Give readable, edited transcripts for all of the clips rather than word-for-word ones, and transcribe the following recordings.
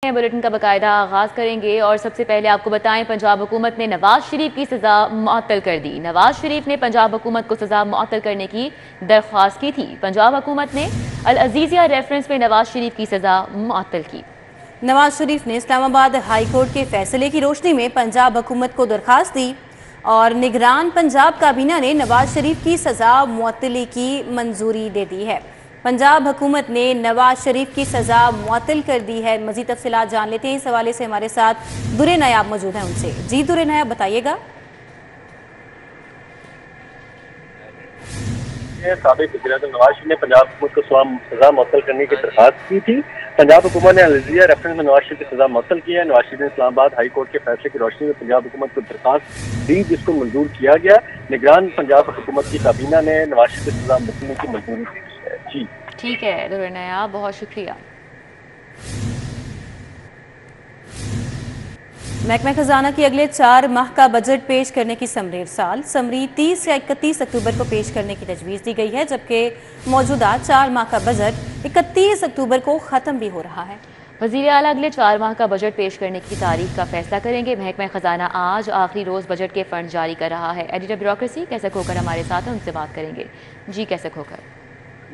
Bulletin का बाकायदा आगाज करेंगे और सबसे पहले आपको बताएं पंजाब हुकूमत ने नवाज शरीफ की सजा मुअत्तल कर दी। नवाज शरीफ ने पंजाब हुकूमत को सजा मुअत्तल करने की दरख्वास्त की थी। पंजाब हुकूमत ने अल अजीजिया रेफरेंस में नवाज शरीफ की सजा मुअत्तल की। नवाज शरीफ ने इस्लामाबाद हाई कोर्ट के फैसले की रोशनी में पंजाब हुकूमत को दरख्वास्त दी और निगरान पंजाब काबीना ने नवाज शरीफ की सजा मुअत्तली की मंजूरी दे दी है। पंजाब हुकूमत ने नवाज शरीफ की सजा मुअत्तल कर दी है। मजीद तफसीलात जान लेते हैं। इस हवाले से हमारे साथ दुरे नायाब मौजूद हैं, उनसे जी दुरे नायाब बताइएगा। साबिक वज़ीर-ए-आज़म नवाज शरीफ ने पंजाब हुकूमत को सजा मुअत्तल करने की दरख्वास्त की थी। पंजाब हुकूमत ने अल अजीजिया रेफरेंस में नवाज शरीफ की सजा मुअत्तल की है। नवाज शरीफ ने इस्लामाबाद हाई कोर्ट के फैसले की रोशनी में पंजाब हुकूमत को दरख्वास्त दी, जिसको मंजूर किया गया। निगरान पंजाब हुकूमत की काबीना ने नवाज शरीफ की सजा मुअत्तली की मंजूरी दी है। जी ठीक है दुरे नायाब, बहुत शुक्रिया। महकमा खजाना की अगले 4 माह का बजट पेश करने की समरी साल 30 या 31 अक्टूबर को पेश करने की तजवीज़ दी गई है, जबकि मौजूदा 4 माह का बजट 31 अक्टूबर को ख़त्म भी हो रहा है। वज़ीर आला अगले 4 माह का बजट पेश करने की तारीख का फैसला करेंगे। महकमा खजाना आज आखिरी रोज़ बजट के फंड जारी कर रहा है। एडिटर ब्यूरोक्रेसी कैसे खोकर हमारे साथ हैं, उनसे बात करेंगे। जी कैसे खोकर?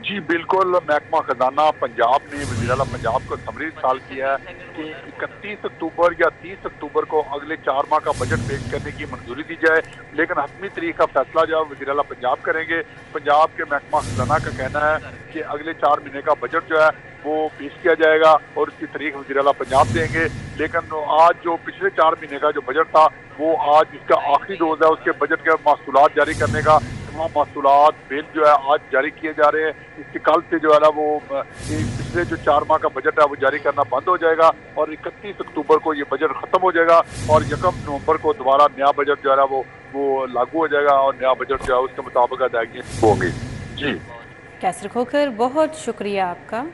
जी बिल्कुल, महकमा खजाना पंजाब ने वज़ीर आला पंजाब को समरी साल किया है कि 31 अक्टूबर या 30 अक्टूबर को अगले 4 माह का बजट पेश करने की मंजूरी दी जाए, लेकिन हतमी तारीख का फैसला जो है वज़ीर आला पंजाब करेंगे। पंजाब के महकमा खजाना का कहना है कि अगले 4 महीने का बजट जो है वो पेश किया जाएगा और उसकी तारीख वज़ीर आला पंजाब देंगे। लेकिन आज जो पिछले 4 महीने का जो बजट था वो आज इसका आखिरी रोज़ है। उसके बजट के महसूलात जारी करने का तमाम महसूलात बिल जो है आज जारी किए जा रहे हैं। इसके कल से जो है ना वो पिछले जो 4 माह का बजट है वो जारी करना बंद हो जाएगा और 31 अक्टूबर को ये बजट खत्म हो जाएगा और 1 नवंबर को दोबारा नया बजट जो है ना वो लागू हो जाएगा और नया बजट जो है उसके मुताबिक अदायगी होंगी। जी कैसर खोकर, बहुत शुक्रिया आपका।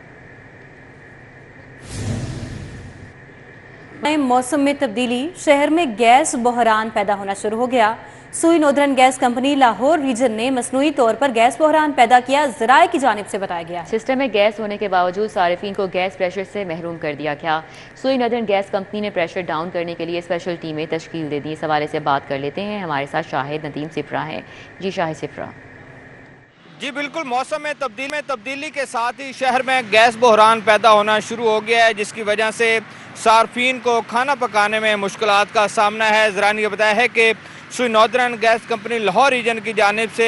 मौसम में तब्दीली, शहर में गैस बहरान पैदा होना शुरू हो गया। Sui northern gas company Lahore region ने मसनूई तौर पर गैस बहरान पैदा किया, ज़राए की जानिब से बताया गया। सिस्टम में गैस होने के बावजूद सारिफीन को गैस प्रेशर से महरूम कर दिया गया। सुई नॉर्दर्न गैस कंपनी ने प्रेशर डाउन करने के लिए स्पेशल टीमें तश्कील दे दी। इस हवाले से बात कर लेते हैं, हमारे साथ शाहिद नदीम सिफरा हैं। जी शाहिद सिफरा। जी बिल्कुल, मौसम में तब्दीली के साथ ही शहर में गैस बहरान पैदा होना शुरू हो गया है, जिसकी वजह से सार्फिन को खाना पकाने में मुश्किलात का सामना है। ज़रा ने बताया है कि Sui northern gas company Lahore region की जानिब से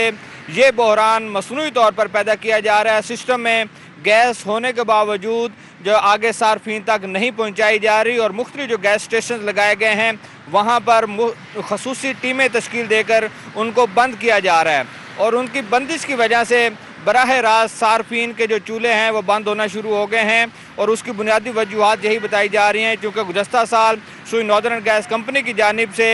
ये बहरान मसनूई तौर पर पैदा किया जा रहा है। सिस्टम में गैस होने के बावजूद जो आगे सार्फिन तक नहीं पहुँचाई जा रही और मुख्तलिफ जो गैस स्टेशन लगाए गए हैं वहाँ पर खसूसी टीमें तश्कील देकर उनको बंद किया जा रहा है और उनकी बंदिश की वजह से बराह रास्त सार्फिन के जो चूल्हे हैं वो बंद होना शुरू हो गए हैं और उसकी बुनियादी वजूहत यही बताई जा रही हैं क्योंकि गुज़श्ता साल सुई नॉर्दर्न गैस कंपनी की जानिब से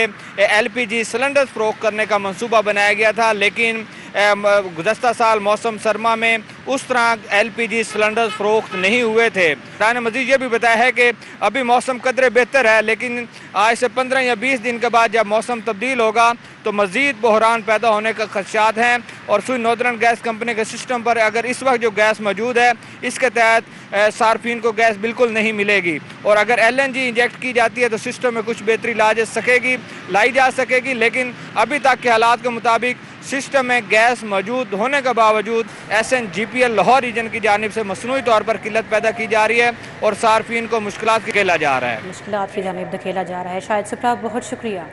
LPG सिलेंडर्स फ़रोख्त करने का मंसूबा बनाया गया था, लेकिन गुज़श्ता साल मौसम सरमा में उस तरह LPG सिलेंडर्स फ़रोख्त नहीं हुए थे। ने मज़ीद ये भी बताया है कि अभी मौसम कदरे बेहतर है, लेकिन आज से 15 या 20 दिन के बाद जब मौसम तब्दील होगा तो मज़ीद बहरान पैदा होने का खदशात हैं और सुई नॉर्दर्न गैस कंपनी के सिस्टम पर अगर इस वक्त जो गैस मौजूद है इसके तहत सार्फिन को गैस बिल्कुल नहीं मिलेगी और अगर LNG इंजेक्ट की जाती है तो सिस्टम में कुछ बेहतरी लाई जा सकेगी, लेकिन अभी तक के हालात के मुताबिक सिस्टम में गैस मौजूद होने के बावजूद SNGPL लाहौर रीजन की जानिब से मसनूई तौर पर किल्लत पैदा की जा रही है और सार्फिन को मुश्किलात धकेला जा रहा है। मुश्किलात की जानिब धकेला जा रहा है। शायद सिफरा, बहुत शुक्रिया।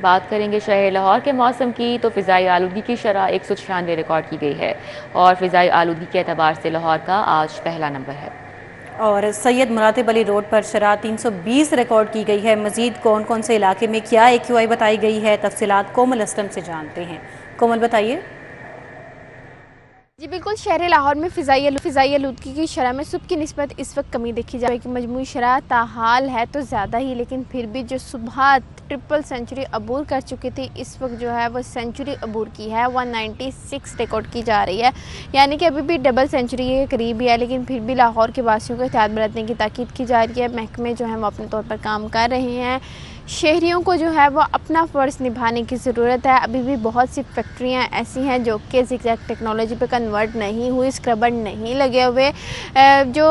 बात करेंगे शहर लाहौर के मौसम की, तो फ़िज़ाई आलूदगी की शरह 196 रिकॉर्ड की गई है और फ़िज़ाई आलूदगी के एतबार से लाहौर का आज पहला नंबर है और सैयद मुरातिब अली रोड पर शरह 320 रिकॉर्ड की गई है। मजीद कौन कौन से इलाके में क्या AQI बताई गई है, तफसीलात कोमल असलम से जानते हैं। कोमल बताइए। जी बिल्कुल, शहर लाहौर में फ़िज़ाई आलूदगी की शरह में सुबह की निस्बत इस वक्त कमी देखी जा रही है कि मजमूई शरह ताहाल है तो ज़्यादा ही, लेकिन फिर भी जो सुबह ट्रिपल सेंचुरी अबूर कर चुकी थी इस वक्त जो है वो सेंचुरी अबूर की है, 196 रिकॉर्ड की जा रही है, यानी कि अभी भी डबल सेंचुरी के करीब ही है। लेकिन फिर भी लाहौर के वासियों को एहतियात बरतने की ताकीद की जा रही है। महकमे जो हैं वो अपने तौर पर काम कर रहे हैं। शहरियों को जो है वो अपना फ़र्ज़ निभाने की ज़रूरत है। अभी भी बहुत सी फैक्ट्रियाँ ऐसी हैं जो कि ज़िगज़ैग टेक्नोलॉजी पे कन्वर्ट नहीं हुई, स्क्रबर नहीं लगे हुए। जो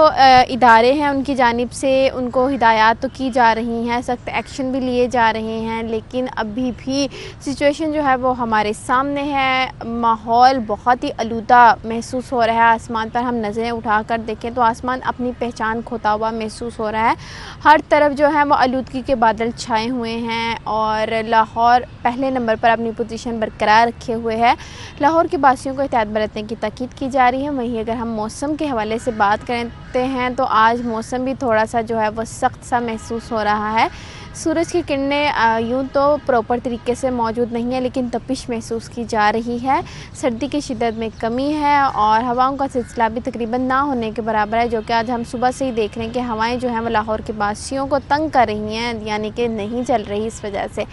इदारे हैं उनकी जानिब से उनको हिदायत तो की जा रही हैं, सख्त एक्शन भी लिए जा रहे हैं, लेकिन अभी भी सिचुएशन जो है वो हमारे सामने है। माहौल बहुत ही आलूदा महसूस हो रहा है। आसमान पर हम नज़रें उठा कर देखें तो आसमान अपनी पहचान खोता हुआ महसूस हो रहा है। हर तरफ जो है वो आलूदगी के बादल छाए हुए हैं और लाहौर पहले नंबर पर अपनी पोजीशन बरकरार रखे हुए है। लाहौर के वासियों को एहतियात बरतने की ताकीद की जा रही है। वहीं अगर हम मौसम के हवाले से बात करते हैं तो आज मौसम भी थोड़ा सा जो है वो सख्त सा महसूस हो रहा है। सूरज की किरणें यूँ तो प्रॉपर तरीके से मौजूद नहीं है, लेकिन तपिश महसूस की जा रही है। सर्दी की शिद्दत में कमी है और हवाओं का सिलसिला भी तकरीबन ना होने के बराबर है, जो कि आज हम सुबह से ही देख रहे हैं कि हवाएं जो हैं वो लाहौर के वासियों को तंग कर रही हैं, यानी कि नहीं चल रही इस वजह से।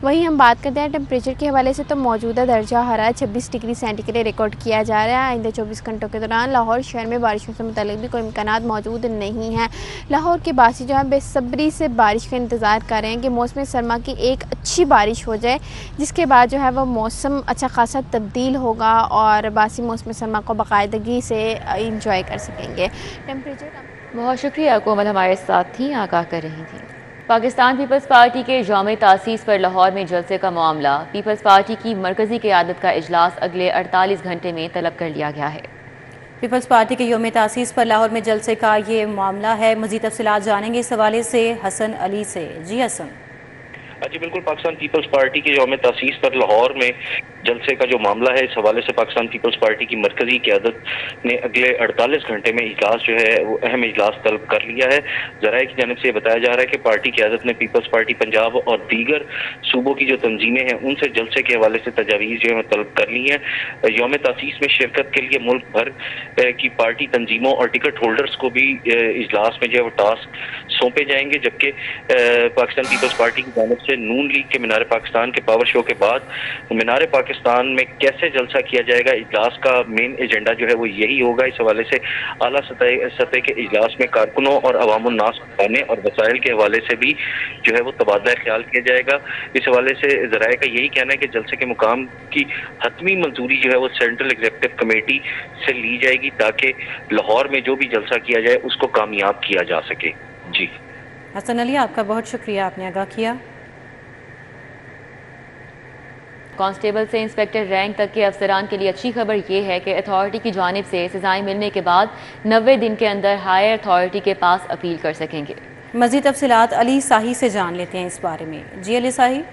वहीं हम बात करते हैं टेम्परेचर के हवाले से तो मौजूदा दर्जा हरारत 26 डिग्री सेंटीग्रेड रिकॉर्ड किया जा रहा है। आइंदा 24 घंटों के दौरान लाहौर शहर में बारिशों से मुताल्लिक भी कोई इम्कानात मौजूद नहीं हैं। लाहौर के वासी जो है बेसब्री से बारिश का इंतज़ार कर रहे हैं कि मौसम सरमा की एक अच्छी बारिश हो जाए, जिसके बाद जो है वो मौसम अच्छा खासा तब्दील होगा और बासी मौसम सरमा को बाकायदगी से इंजॉय कर सकेंगे। टेम्परेचर बहुत शुक्रिया कोमल, हमारे साथ थी, आगाह कर रही थी। पाकिस्तान पीपल्स पार्टी के यौम तासीस पर लाहौर में जलसे का मामला। पीपल्स पार्टी की मरकज़ी क़यादत का इजलास अगले 48 घंटे में तलब कर लिया गया है। पीपल्स पार्टी के यौम तासीस पर लाहौर में जलसे का ये मामला है। मज़ीद तफ़सीलात जानेंगे इस हवाले से हसन अली से। जी हसन। जी बिल्कुल, पाकिस्तान पीपल्स पार्टी के यौम तासीस पर लाहौर में जलसे का जो मामला है, इस हवाले से पाकिस्तान पीपल्स पार्टी की मरकजी क़यादत ने अगले 48 घंटे में इजलास जो है वो अहम इजलास तलब कर लिया है। ज़राए की जानिब से बताया जा रहा है कि पार्टी क़यादत ने पीपल्स पार्टी पंजाब और दीगर सूबों की जो तंजीमें हैं उनसे जलसे के हवाले से तजावीज़ जो है तलब कर ली हैं। यौम तासीस में शिरकत के लिए मुल्क भर की पार्टी तंजीमों और टिकट होल्डर्स को भी इजलास में जो है वो टास्क सौंपे जाएंगे, जबकि पाकिस्तान पीपल्स पार्टी की जानिब से नून लीग के मीनार पाकिस्तान के पावर शो के बाद मीनार पाकिस्तान में कैसे जलसा किया जाएगा, इजलास का मेन एजेंडा जो है वो यही होगा। इस हवाले से आला सतह के इजलास में कारकुनों और अवामुन्नास खाने और वसाइल के हवाले से भी जो है वो तबादला ख्याल किया जाएगा। इस हवाले से ज़राए का यही कहना है कि जलसे के मुकाम की हतमी मंजूरी जो है वो सेंट्रल एग्जीक्यूटिव कमेटी से ली जाएगी, ताकि लाहौर में जो भी जलसा किया जाए उसको कामयाब किया जा सके। जी हसन अली, आपका बहुत शुक्रिया, आपने आगाह किया। कांस्टेबल से इंस्पेक्टर रैंक तक के अफसरान के लिए अच्छी खबर ये है कि अथॉरिटी की जानिब से सजाएं मिलने के बाद 90 दिन के अंदर हायर अथॉरिटी के पास अपील कर सकेंगे। मज़ीद तफसीलात अली साही से जान लेते हैं इस बारे में। जी अली साही।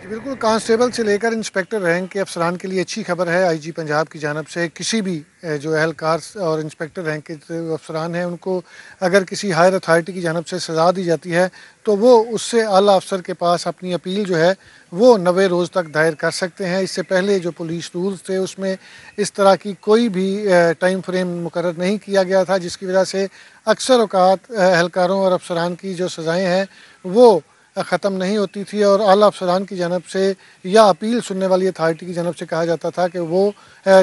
बिल्कुल, कांस्टेबल से लेकर इंस्पेक्टर रैंक के अफसरान के लिए अच्छी खबर है। आईजी पंजाब की जानिब से किसी भी जो एहलकार और इंस्पेक्टर रैंक के अफसरान हैं उनको अगर किसी हायर अथॉरिटी की जानिब से सज़ा दी जाती है तो वो उससे आला अफसर के पास अपनी अपील जो है वो 90 रोज़ तक दायर कर सकते हैं। इससे पहले जो पुलिस रूल्स थे उसमें इस तरह की कोई भी टाइम फ्रेम मुकर्रर नहीं किया गया था, जिसकी वजह से अक्सर औकात एहलकारों और अफसरान की जो सज़ाएँ हैं वो ख़त्म नहीं होती थी और आला अफसरान की जानब से या अपील सुनने वाली अथॉरिटी की जानब से कहा जाता था कि वो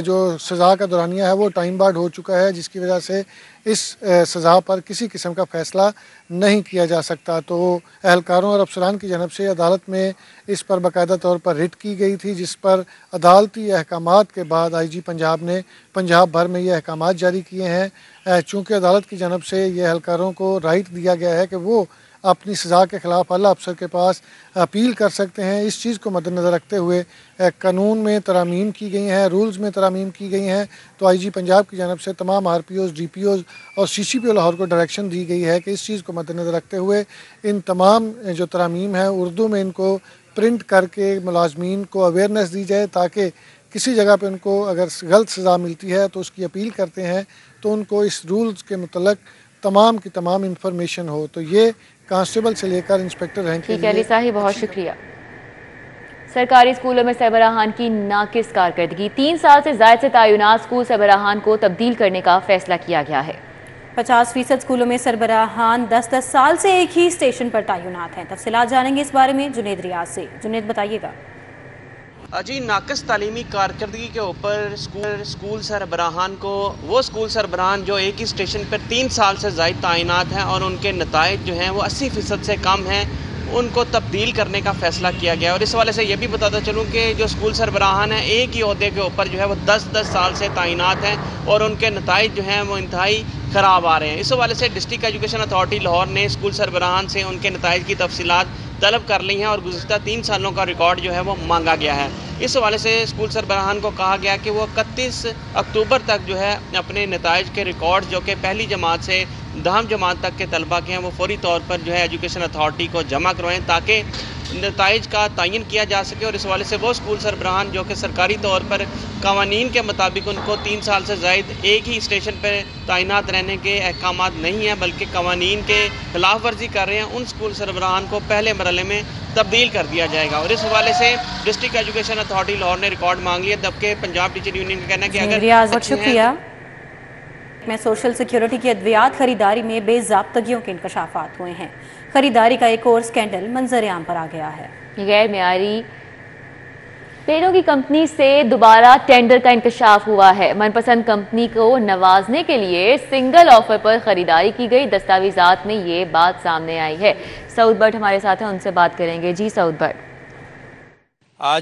जो सज़ा का दौरानिया है वो टाइम बार्ड हो चुका है, जिसकी वजह से इस सज़ा पर किसी किस्म का फ़ैसला नहीं किया जा सकता। तो एहलकारों और अफसरान की जानब से अदालत में इस पर बाकायदा तौर पर रिट की गई थी, जिस पर अदालती अहकामात के बाद आईजी पंजाब ने पंजाब भर में ये अहकामात जारी किए हैं। चूँकि अदालत की जानब से ये एहलकारों को राइट दिया गया है कि वो अपनी सज़ा के ख़िलाफ़ आला अफसर के पास अपील कर सकते हैं। इस चीज़ को मद्देनज़र रखते हुए कानून में तरामीम की गई हैं, रूल्स में तरामीम की गई हैं। तो आईजी पंजाब की जानब से तमाम आरपीओज़, डीपीओज़ और सीसीपीओ लाहौर को डायरेक्शन दी गई है कि इस चीज़ को मद्देनज़र रखते हुए इन तमाम जो तरामीम हैं उर्दू में इनको प्रिंट करके मुलाजमीन को अवेयरनेस दी जाए, ताकि किसी जगह पे उनको अगर गलत सज़ा मिलती है तो उसकी अपील करते हैं तो उनको इस रूल्स के मुतल्लिक़ तमाम की तमाम इंफॉर्मेशन हो। तो ये कांस्टेबल से लेकर इंस्पेक्टर रैंक के लिए। साही, बहुत शुक्रिया। सरकारी स्कूलों में सरबराहान की नाकिस कारकर्दगी। 3 साल से ज़ायद से तयनात स्कूल सरबराहान को तब्दील करने का फैसला किया गया है। 50% स्कूलों में सरबराहान 10-10 साल से एक ही स्टेशन पर तैनात हैं। तफसीलात जानेंगे इस बारे में जुनेद रियाज से। जुनेद, बताइएगा। जी, नाक़िस तालीमी कारकर्दगी के ऊपर स्कूल सरबराहान को, वो स्कूल सरबराहान जो एक ही स्टेशन पर 3 साल से ज़ायद तैनात हैं और उनके नताइज जो हैं वो 80% से कम हैं, उनको तब्दील करने का फ़ैसला किया गया। और इस हवाले से ये भी बताता चलूँ कि जो स्कूल सरबराहान हैं एक ही ओहदे के ऊपर जो है वो 10-10 साल से तैनात हैं और उनके नताइज जो हैं वो इंतहाई ख़राब आ रहे हैं। इस हवाले से डिस्ट्रिक्ट एजुकेशन अथॉरिटी लाहौर ने स्कूल सरबराहान से उनके नताइज की तफसीलात तलब कर ली हैं और गुज़िश्ता 3 सालों का रिकॉर्ड जो है वो मांगा गया है। इस हवाले से स्कूल सरबराहान को कहा गया कि वो 31 अक्टूबर तक जो है अपने नताइज के रिकॉर्ड जो कि पहली जमात से 10वीं जमात तक के तलबा के हैं वो फौरी तौर पर जो है एजुकेशन अथॉरिटी को जमा करवाएं ताकि नताइज का तयन किया जा सके। और इस हवाले से वो स्कूल सरबराहान जो कि सरकारी तौर पर कवानीन के मुताबिक उनको 3 साल से ज़ायद एक ही स्टेशन पर तैनात रहने के अहकामात नहीं हैं बल्कि कवानीन के खिलाफ वर्जी कर रहे हैं, उन स्कूल सरबराहान को पहले मरहले में तब्दील कर दिया जाएगा। और इस हवाले से डिस्ट्रिक्ट एजुकेशन अथॉरिटी लाहौर ने रिकॉर्ड मांग लिया, जबकि पंजाब टीचर यूनियन का कहना है कि अगर शुक्रिया में सोशल सिक्योरिटी की अद्वियात खरीदारी में बेज़ाब्तगियों के इंकशाफात हुए हैं। खरीदारी का एक और स्कैंडल मंजर-ए-आम पर आ गया है। गैर मेयारी पेड़ों की कंपनी से दोबारा टेंडर का इंकशाफ हुआ है। मनपसंद कंपनी को नवाजने के लिए सिंगल ऑफर पर खरीदारी की गई। दस्तावेजात में ये बात सामने आई है। सऊद भट्ट हमारे साथ हैं, उनसे बात करेंगे। जी सऊद भट्ट।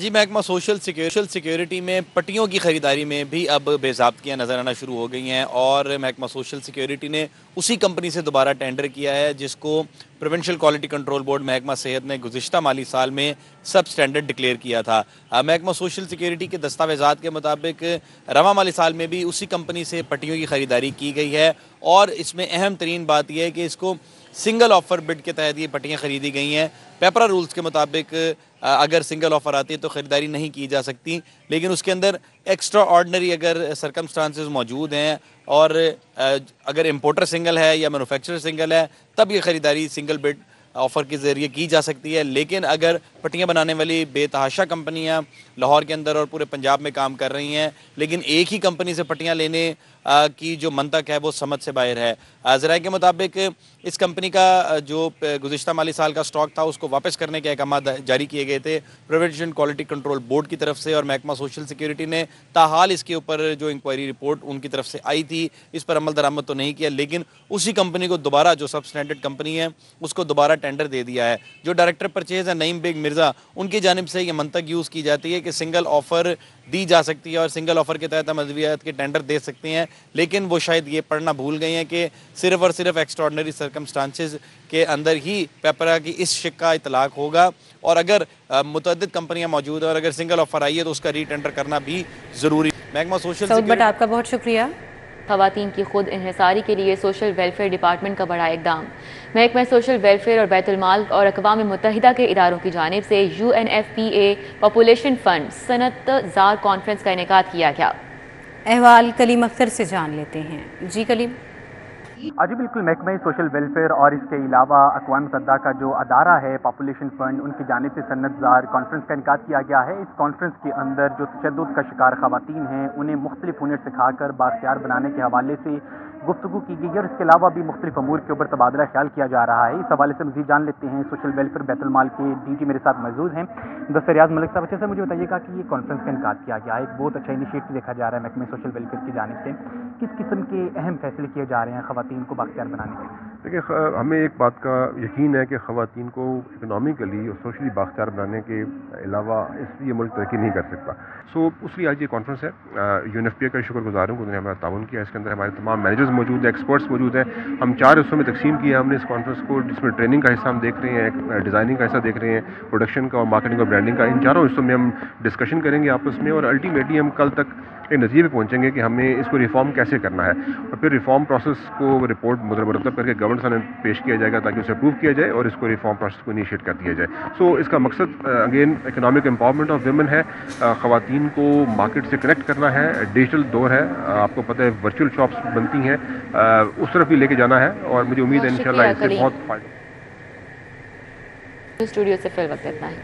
जी महकमा सोशल सिक्योरिटी में पट्टियों की ख़रीदारी में भी अब बेज़ाब्तियाँ नज़र आना शुरू हो गई हैं और महकमा सोशल सिक्योरिटी ने उसी कंपनी से दोबारा टेंडर किया है जिसको प्रोविंशियल क्वालिटी कंट्रोल बोर्ड महकमा सेहत ने गुज़िश्ता माली साल में सब स्टैंडर्ड डिक्लेयर किया था। महकमा सोशल सिक्योरिटी के दस्तावेज़ात के मुताबिक रवा माली साल में भी उसी कंपनी से पट्टियों की ख़रीदारी की गई है और इसमें अहम तरीन बात यह है कि इसको सिंगल ऑफ़र बिड के तहत ये पट्टियाँ ख़रीदी गई हैं। पेपरा रूल्स के मुताबिक अगर सिंगल ऑफ़र आती है तो ख़रीदारी नहीं की जा सकती, लेकिन उसके अंदर एक्स्ट्रा ऑर्डनरी अगर सरकमस्टांसेस मौजूद हैं और अगर इम्पोर्टर सिंगल है या मैन्युफैक्चरर सिंगल है तब ये ख़रीदारी सिंगल बिड ऑफ़र के ज़रिए की जा सकती है। लेकिन अगर पट्टियाँ बनाने वाली बेतहाशा कंपनियाँ लाहौर के अंदर और पूरे पंजाब में काम कर रही हैं लेकिन एक ही कंपनी से पट्टियाँ लेने की जो मंतक है वो समझ से बाहर है। ज़राए के मुताबिक इस कंपनी का जो गुज़िश्ता माली साल का स्टॉक था उसको वापस करने के अहकाम जारी किए गए थे प्रोविंशियल क्वालिटी कंट्रोल बोर्ड की तरफ से और महकमा सोशल सिक्योरिटी ने ताहाल इसके ऊपर जो इंक्वायरी रिपोर्ट उनकी तरफ से आई थी इस पर अमल दरामद तो नहीं किया, लेकिन उसी कंपनी को दोबारा जो सब स्टैंडर्ड कंपनी है उसको दोबारा टेंडर दे दिया है। जो डायरेक्टर परचेज़ है नईम बेग मिर्ज़ा, उनकी जानिब से ये मंतक यूज़ की जाती है कि सिंगल ऑफ़र दी जा सकती है और सिंगल ऑफ़र के तहत हम अद्वियात के टेंडर दे सकते हैं, लेकिन वो शायद ये पढ़ना भूल गए हैं कि सिर्फ़ और सिर्फ एक्स्ट्राऑर्डिनरी सर्कमस्टांसेस के अंदर ही पेपरा की इस शिक का इतलाक होगा और अगर मुतअद्दिद कंपनियां मौजूद है और अगर सिंगल ऑफ़र आई है तो उसका रीटेंडर करना भी ज़रूरी। महकमा सोशल सिक्योरिटी, आपका बहुत शुक्रिया। ख़वातीन की खुद इन्हिसारी के लिए सोशल वेलफेयर डिपार्टमेंट का बड़ा इक़दाम। महकमा सोशल वेलफेयर और बैतुल माल और अक़वाम मुत्तहिदा के इदारों की जानिब से UNFPA पॉपुलेशन फंड सनत ज़ार कॉन्फ्रेंस का इनेकाद किया गया। अहवाल कलीम अख्तर से जान लेते हैं। जी कलीम। जी बिल्कुल, महकमा सोशल वेलफेयर और इसके अलावा अक़वाम मुत्तहिदा का जो अदारा है पॉपुलेशन फंड उनकी जानिब से सनत ज़ार कॉन्फ्रेंस का इनेकाद किया गया है। इस कॉन्फ्रेंस के अंदर जो तशद्दुद का शिकार ख़वातीन हैं उन्हें मुख्तलिफ हुनर सिखाकर बाख्तियार बनाने के हवाले से गुफ्तगू की गई है और इसके अलावा भी मुख्तलिफ अमूर के ऊपर तबादला ख्याल किया जा रहा है। इस हवाले से मज़ीद जान लेते हैं सोशल वेलफेयर बैतुल माल के DG मेरे साथ मौजूद हैं दफ्तर रियाज मलिक साहब। अच्छा सर, मुझे बताइएगा कि ये कॉन्फ्रेंस का इनेकाद किया गया है, एक बहुत अच्छा इनिशिएटिव देखा जा रहा है महकमा सोशल वेलफेयर की जानिब से, किस किस्म के अहम फैसले किए जा रहे हैं ख़वातीन को बाख्तियार बनाने के लिए? देखिए, हमें एक बात का यकीन है कि ख़वातीन को इकनॉमिकली और सोशली बाख्तियार बनाने के अलावा इसलिए मुल्क तरक्की नहीं कर सकता। सो उसलिए आज ये कॉन्फ्रेंस है। UNFPA का शुक्रगुजार हूँ, उन्होंने हमारा ताउन किया। इसके अंदर हमारे तमाम मैनेजर्स मौजूद हैं, एक्सपर्ट्स मौजूद हैं। हम 4 हिस्सों में तकसीम किया हमने इस कॉन्फ्रेंस को, जिसमें ट्रेनिंग का हिस्सा हम देख रहे हैं, डिज़ाइनिंग का हिस्सा देख रहे हैं, प्रोडक्शन का और मार्केटिंग और ब्रांडिंग का। इन चारों हिस्सों में हम डिस्कशन करेंगे आपस में और अल्टीमेटली हम कल तक एक नतीजे पे पहुंचेंगे कि हमें इसको रिफॉर्म कैसे करना है और फिर रिफॉर्म प्रोसेस को रिपोर्ट मुरतब करके गवर्नमेंट सामने पेश किया जाएगा ताकि उसे अप्रूव किया जाए और इसको रिफॉर्म प्रोसेस को इनिशिएट कर दिया जाए। सो इसका मकसद again economic empowerment of women है, ख़वातीन को मार्केट से कनेक्ट करना है। डिजिटल दौर है, आपको पता है वर्चुअल शॉप्स बनती हैं, उस तरफ भी लेके जाना है और मुझे उम्मीद है इंशाल्लाह इससे बहुत फायदा। स्टूडियो से फिर वक्त इतना है।